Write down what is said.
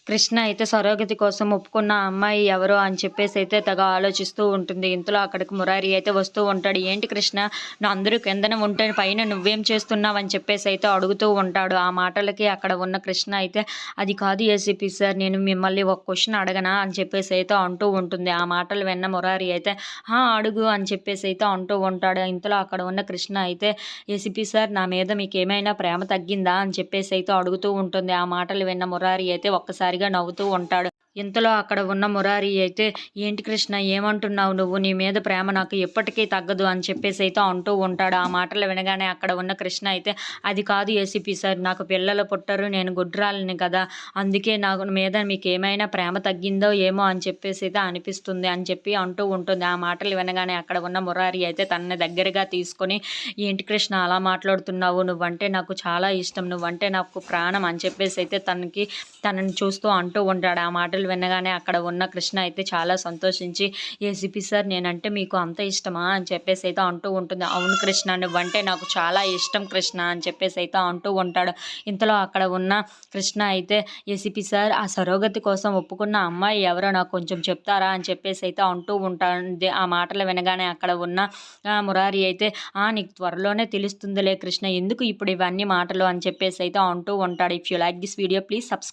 కృష్ణ అయితే సరోగతి కోసం ఒప్పుకున్న అమ్మాయి ఎవరో అని చెప్పేసి అయితే తెగ ఆలోచిస్తూ ఉంటుంది. ఇంతలో అక్కడికి మురారి అయితే వస్తూ ఉంటాడు. ఏంటి కృష్ణ, నా అందరూ కిందన ఉంటే పైన నువ్వేం చేస్తున్నావు అని చెప్పేసి అయితే అడుగుతూ ఉంటాడు. ఆ మాటలకి అక్కడ ఉన్న కృష్ణ అయితే అది కాదు ఏసీపీ సార్, నేను మిమ్మల్ని ఒక క్వశ్చన్ అడగనా అని చెప్పేసి అయితే అంటూ ఉంటుంది. ఆ మాటలు విన్న మురారి అయితే అడుగు అని చెప్పేసి అయితే అంటూ ఉంటాడు. ఇంతలో అక్కడ ఉన్న కృష్ణ అయితే ఏసీపీ సార్, నా మీద మీకు ఏమైనా ప్రేమ తగ్గిందా అని చెప్పేసి అయితే అడుగుతూ ఉంటుంది. ఆ మాటలు విన్న మురారి అయితే ఒక్కసారిగా నవ్వుతూ ఉంటాడు. ఇంతలో అక్కడ ఉన్న మురారి అయితే ఏంటి కృష్ణ, ఏమంటున్నావు నువ్వు, నీ మీద ప్రేమ నాకు ఎప్పటికీ తగ్గదు అని చెప్పేసి అయితే అంటూ ఉంటాడు. ఆ మాటలు వినగానే అక్కడ ఉన్న కృష్ణ అయితే అది కాదు ఏసీపీ సార్, నాకు పిల్లలు పుట్టరు, నేను గుడ్రాలని కదా, అందుకే నాకు మీద మీకు ఏమైనా ప్రేమ తగ్గిందో ఏమో అని చెప్పేసి అయితే అనిపిస్తుంది అని చెప్పి అంటూ ఉంటుంది. ఆ మాటలు వినగానే అక్కడ ఉన్న మురారి అయితే తనని దగ్గరగా తీసుకొని ఏంటి కృష్ణ అలా మాట్లాడుతున్నావు, నువ్వంటే నాకు చాలా ఇష్టం, నువ్వంటే నాకు ప్రాణం అని చెప్పేసి అయితే తనని చూస్తూ అంటూ ఉంటాడు. ఆ మాటలు వినగానే అక్కడ ఉన్న కృష్ణ అయితే చాలా సంతోషించి ఏసీపీ సార్, నేనంటే మీకు అంత ఇష్టమా అని చెప్పేసి అయితే అంటూ ఉంటుంది. అవును కృష్ణ, నువ్వంటే నాకు చాలా ఇష్టం కృష్ణ అని చెప్పేసి అయితే అంటూ ఉంటాడు. ఇంతలో అక్కడ ఉన్న కృష్ణ అయితే ఏసీపీ సార్, ఆ సరోగతి కోసం ఒప్పుకున్న అమ్మాయి ఎవరో నాకు కొంచెం చెప్తారా అని చెప్పేసి అయితే అంటూ ఉంటాడు. ఆ మాటలు వినగానే అక్కడ ఉన్న మురారి అయితే నీకు త్వరలోనే తెలుస్తుందిలే కృష్ణ, ఎందుకు ఇప్పుడు ఇవన్నీ మాటలు అని చెప్పేసి అయితే అంటూ ఉంటాడు. If you like this video please subscribe.